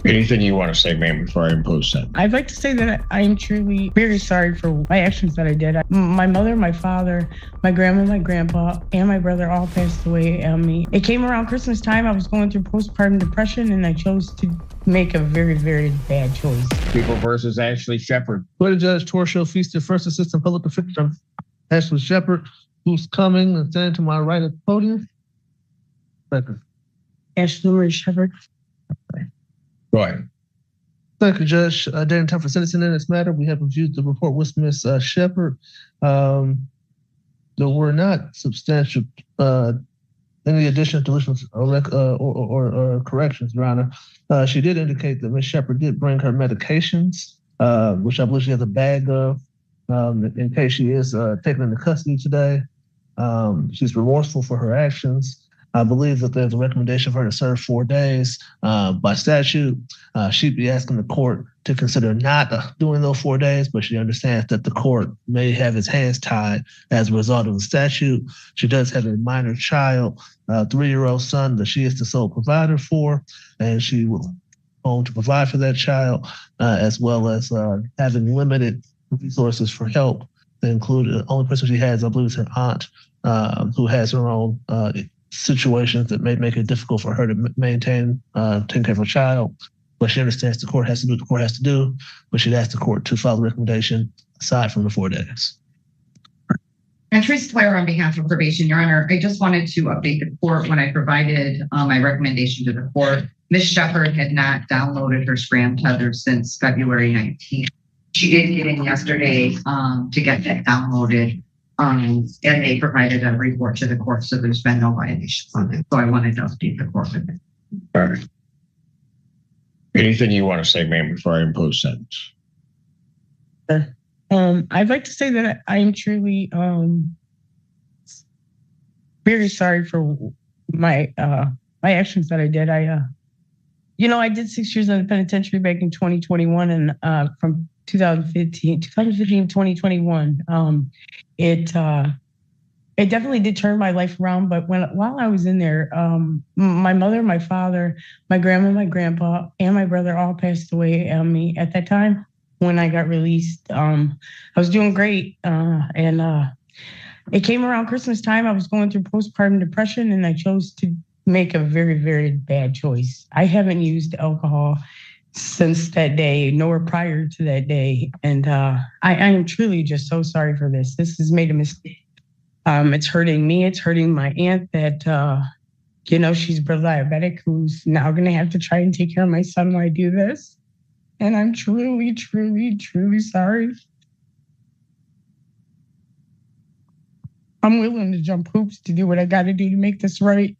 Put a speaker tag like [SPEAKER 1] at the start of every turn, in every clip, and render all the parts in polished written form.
[SPEAKER 1] Anything you want to say, ma'am, before I impose sentence?
[SPEAKER 2] I'd like to say that I am truly very sorry for my actions that I did. My mother, my father, my grandma, my grandpa, and my brother all passed away on me. It came around Christmas time. I was going through postpartum depression, and I chose to make a very, very bad choice.
[SPEAKER 1] People versus Ashley Shepard.
[SPEAKER 3] Court Judge Torshell Feaster, First Assistant Public Defender Ashley Shepard, who's coming and standing to my right at the podium. Second.
[SPEAKER 2] Ashley Shepard.
[SPEAKER 1] Go ahead.
[SPEAKER 3] Thank you, Judge. Day and time for sentencing in this matter. We have reviewed the report with Ms. Shepard. There were not substantial any additional deletions or corrections, Your Honor. She did indicate that Ms. Shepard did bring her medications, which I believe she has a bag of, in case she is taken into custody today. She's remorseful for her actions. I believe that there's a recommendation for her to serve 4 days. By statute, she'd be asking the court to consider not doing those 4 days, but she understands that the court may have its hands tied as a result of the statute. She does have a minor child, a 3-year-old son that she is the sole provider for, and she will own to provide for that child, as well as having limited resources for help. They include the only person she has, I believe, is her aunt, who has her own situations that may make it difficult for her to maintain taking care of her child. But she understands the court has to do what the court has to do, but she'd ask the court to follow the recommendation aside from the 4 days.
[SPEAKER 4] And Teresa Twyre on behalf of probation, Your Honor, I just wanted to update the court when I provided my recommendation to the court. Ms. Shepard had not downloaded her SCRAM Tether since February 19th. She did get in yesterday to get that downloaded. And they provided a report to the court, so there's been no violations on it. So I wanted to update the court with it.
[SPEAKER 1] All right. Anything you want to say, ma'am, before I impose sentence?
[SPEAKER 2] I'd like to say that I am truly very sorry for my actions that I did. I did 6 years in the penitentiary back in 2021, and from 2015 to 2021. It definitely did turn my life around. But while I was in there, my mother, my father, my grandma, my grandpa, and my brother all passed away on me at that time when I got released. I was doing great. And it came around Christmas time. I was going through postpartum depression, and I chose to make a very, very bad choice. I haven't used alcohol since that day, nor prior to that day. And I am truly just so sorry for this. This has made a mistake. It's hurting me. It's hurting my aunt that, she's diabetic, who's now going to have to try and take care of my son while I do this. And I'm truly, truly, truly sorry. I'm willing to jump hoops to do what I got to do to make this right.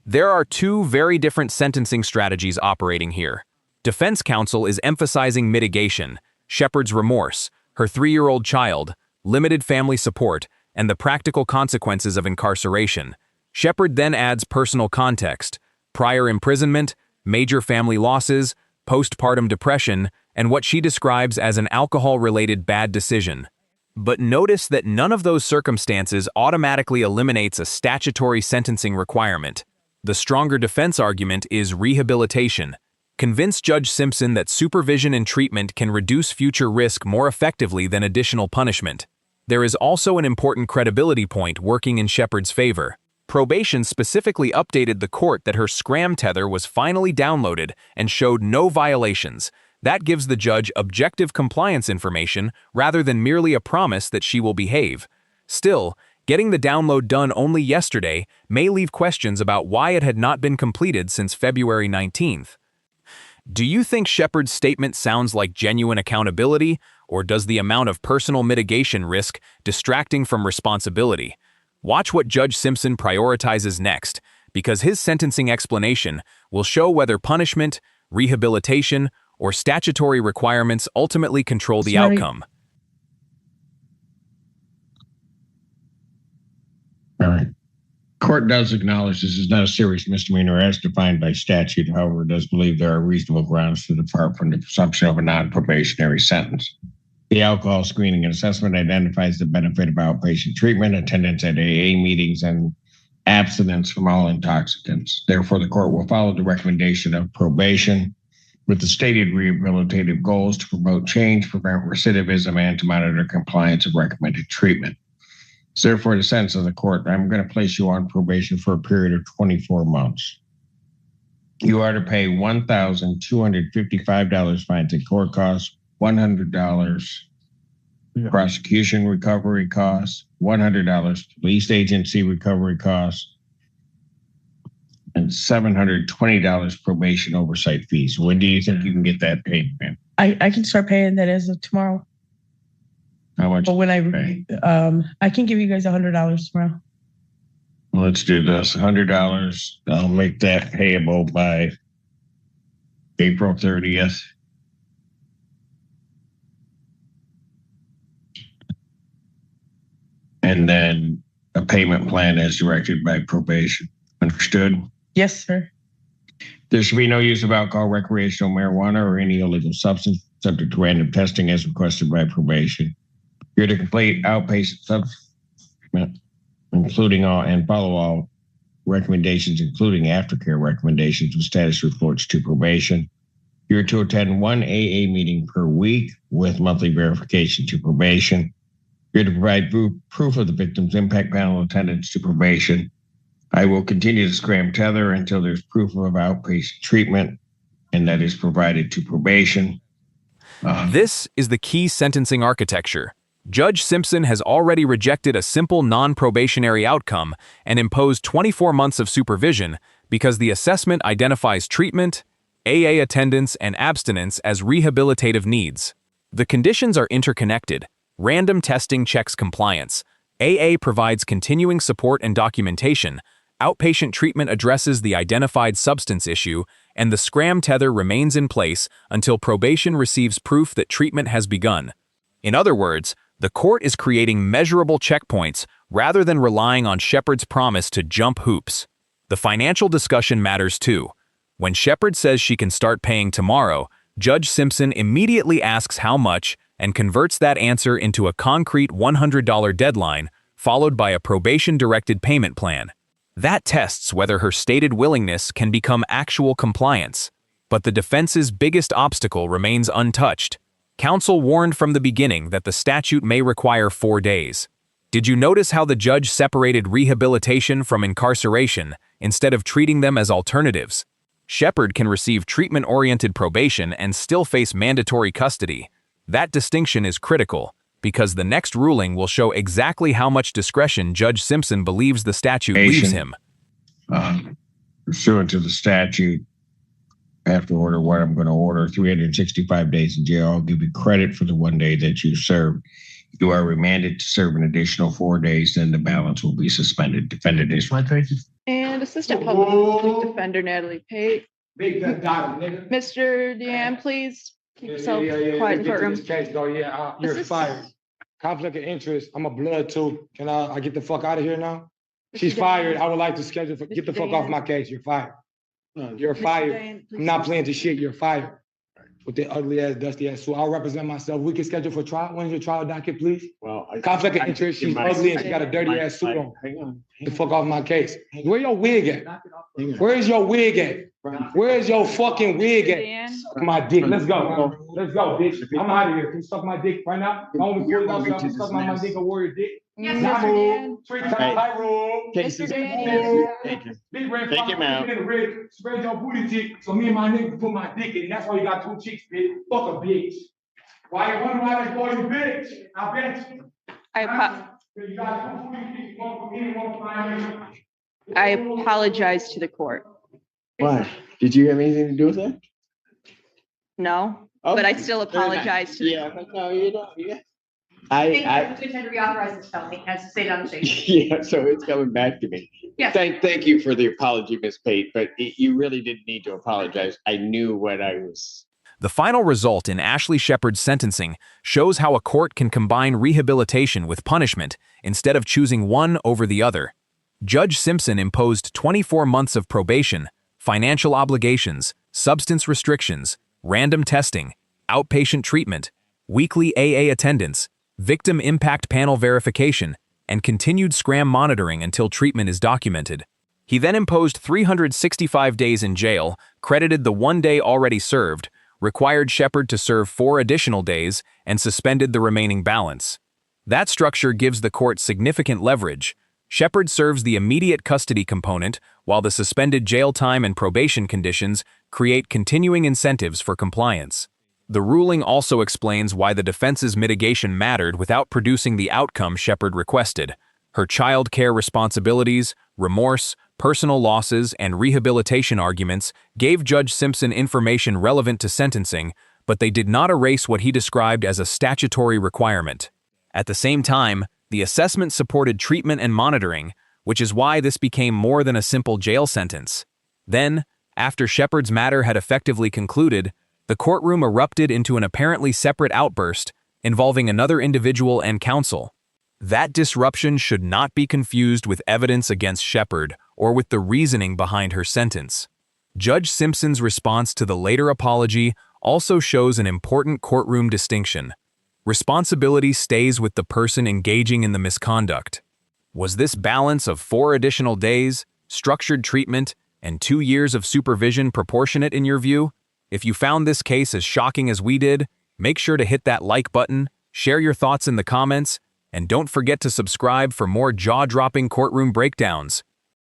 [SPEAKER 5] There are two very different sentencing strategies operating here. Defense counsel is emphasizing mitigation, Shepard's remorse, her 3-year-old child, limited family support, and the practical consequences of incarceration. Shepard then adds personal context, prior imprisonment, major family losses, postpartum depression, and what she describes as an alcohol-related bad decision. But notice that none of those circumstances automatically eliminates a statutory sentencing requirement. The stronger defense argument is rehabilitation. Convince Judge Simpson that supervision and treatment can reduce future risk more effectively than additional punishment. There is also an important credibility point working in Shepard's favor. Probation specifically updated the court that her SCRAM Tether was finally downloaded and showed no violations. That gives the judge objective compliance information rather than merely a promise that she will behave. Still, getting the download done only yesterday may leave questions about why it had not been completed since February 19th. Do you think Shepard's statement sounds like genuine accountability, or does the amount of personal mitigation risk distracting from responsibility? Watch what Judge Simpson prioritizes next, because his sentencing explanation will show whether punishment, rehabilitation, or statutory requirements ultimately control the outcome.
[SPEAKER 1] All right. Court does acknowledge this is not a serious misdemeanor as defined by statute. However, it does believe there are reasonable grounds to depart from the presumption of a non-probationary sentence. The alcohol screening and assessment identifies the benefit of outpatient treatment, attendance at AA meetings, and abstinence from all intoxicants. Therefore, the court will follow the recommendation of probation with the stated rehabilitative goals to promote change, prevent recidivism, and to monitor compliance of recommended treatment. So therefore, the sentence of the court, I'm going to place you on probation for a period of 24 months. You are to pay $1,255 fines and court costs, $100 prosecution recovery costs, $100 police agency recovery costs, and $720 probation oversight fees. When do you think you can get that paid, ma'am?
[SPEAKER 2] I can start paying that as of tomorrow.
[SPEAKER 1] How much?
[SPEAKER 2] But when I can give you guys $100 tomorrow.
[SPEAKER 1] Let's do this. $100. I'll make that payable by April 30th. And then a payment plan as directed by probation. Understood?
[SPEAKER 2] Yes, sir.
[SPEAKER 1] There should be no use of alcohol, recreational marijuana, or any illegal substance subject to random testing as requested by probation. You're to complete outpatient substance, including all and follow all recommendations, including aftercare recommendations with status reports to probation. You're to attend one AA meeting per week with monthly verification to probation. You're to provide proof of the victim's impact panel attendance to probation. I will continue to SCRAM Tether until there's proof of outpatient treatment, and that is provided to probation.
[SPEAKER 5] This is the key sentencing architecture. Judge Simpson has already rejected a simple non-probationary outcome and imposed 24 months of supervision because the assessment identifies treatment, AA attendance, and abstinence as rehabilitative needs. The conditions are interconnected. Random testing checks compliance. AA provides continuing support and documentation. Outpatient treatment addresses the identified substance issue, and the SCRAM tether remains in place until probation receives proof that treatment has begun. In other words, the court is creating measurable checkpoints rather than relying on Shepard's promise to jump hoops. The financial discussion matters too. When Shepard says she can start paying tomorrow, Judge Simpson immediately asks how much and converts that answer into a concrete $100 deadline, followed by a probation-directed payment plan. That tests whether her stated willingness can become actual compliance. But the defense's biggest obstacle remains untouched. Counsel warned from the beginning that the statute may require 4 days. Did you notice how the judge separated rehabilitation from incarceration instead of treating them as alternatives? Shepard can receive treatment-oriented probation and still face mandatory custody. That distinction is critical, because the next ruling will show exactly how much discretion Judge Simpson believes the statute leaves him.
[SPEAKER 1] Pursuant to the statute, after order what I'm going to order, 365 days in jail. I'll give you credit for the 1 day that you served. You are remanded to serve an additional 4 days, then the balance will be suspended. Defendant is
[SPEAKER 6] and Assistant Public Defender Natalie Pate. Mr. Deanne, please keep yourself quiet in the courtroom.
[SPEAKER 7] You're fired. Conflict of interest. I'm a blood tooth. Can I get the fuck out of here now? She's fired. I would like to schedule for get the fuck off my case. You're fired. You're fired. I'm not playing to shit. You're fired. With the ugly ass, dusty ass suit. I'll represent myself. We can schedule for trial. When's your trial docket, please? Well, conflict of interest. She's ugly and she got a dirty ass suit on. Hang on. The fuck off my case. Where your wig at? Where's your wig at? Where's your fucking wig at? Suck my dick. Let's go. Let's go, bitch. I'm out of here. Can you suck my dick right now? I only pull it out so suck my dick or warrior dick.
[SPEAKER 6] Yes, Mr. Dan.
[SPEAKER 7] 3 times high room.
[SPEAKER 6] Mr. Dan.
[SPEAKER 1] Thank you.
[SPEAKER 7] Big red
[SPEAKER 1] Thank you, ma'am.
[SPEAKER 7] Spread your booty cheek so me and my nigga put my dick in. That's why you got 2 cheeks, bitch. Fuck a bitch. Why you wonder why they call you bitch? I bet you. You got 2 booty cheeks, one for me and one for my nigga.
[SPEAKER 6] I apologize to the court.
[SPEAKER 8] Why? Did you have anything to do with that?
[SPEAKER 6] No, but I still apologize to the court.
[SPEAKER 8] Yeah, no, you don't. Yeah.
[SPEAKER 9] I to reauthorize this felony as stated on the sheet.
[SPEAKER 8] Yeah, so it's coming back to me.
[SPEAKER 9] Yes.
[SPEAKER 8] Thank you for the apology, Ms. Pate, but you really didn't need to apologize. I knew what I was.
[SPEAKER 5] The final result in Ashley Shepard's sentencing shows how a court can combine rehabilitation with punishment instead of choosing one over the other. Judge Simpson imposed 24 months of probation, financial obligations, substance restrictions, random testing, outpatient treatment, weekly AA attendance, victim impact panel verification, and continued SCRAM monitoring until treatment is documented. He then imposed 365 days in jail, credited the 1 day already served, required Shepard to serve 4 additional days, and suspended the remaining balance. That structure gives the court significant leverage. Shepard serves the immediate custody component, while the suspended jail time and probation conditions create continuing incentives for compliance. The ruling also explains why the defense's mitigation mattered without producing the outcome Shepard requested. Her child care responsibilities, remorse, personal losses, and rehabilitation arguments gave Judge Simpson information relevant to sentencing, but they did not erase what he described as a statutory requirement. At the same time, the assessment supported treatment and monitoring, which is why this became more than a simple jail sentence. Then, after Shepard's matter had effectively concluded, the courtroom erupted into an apparently separate outburst involving another individual and counsel. That disruption should not be confused with evidence against Shepard or with the reasoning behind her sentence. Judge Simpson's response to the later apology also shows an important courtroom distinction. Responsibility stays with the person engaging in the misconduct. Was this balance of 4 additional days, structured treatment, and 2 years of supervision proportionate in your view? If you found this case as shocking as we did, make sure to hit that like button, share your thoughts in the comments, and don't forget to subscribe for more jaw-dropping courtroom breakdowns.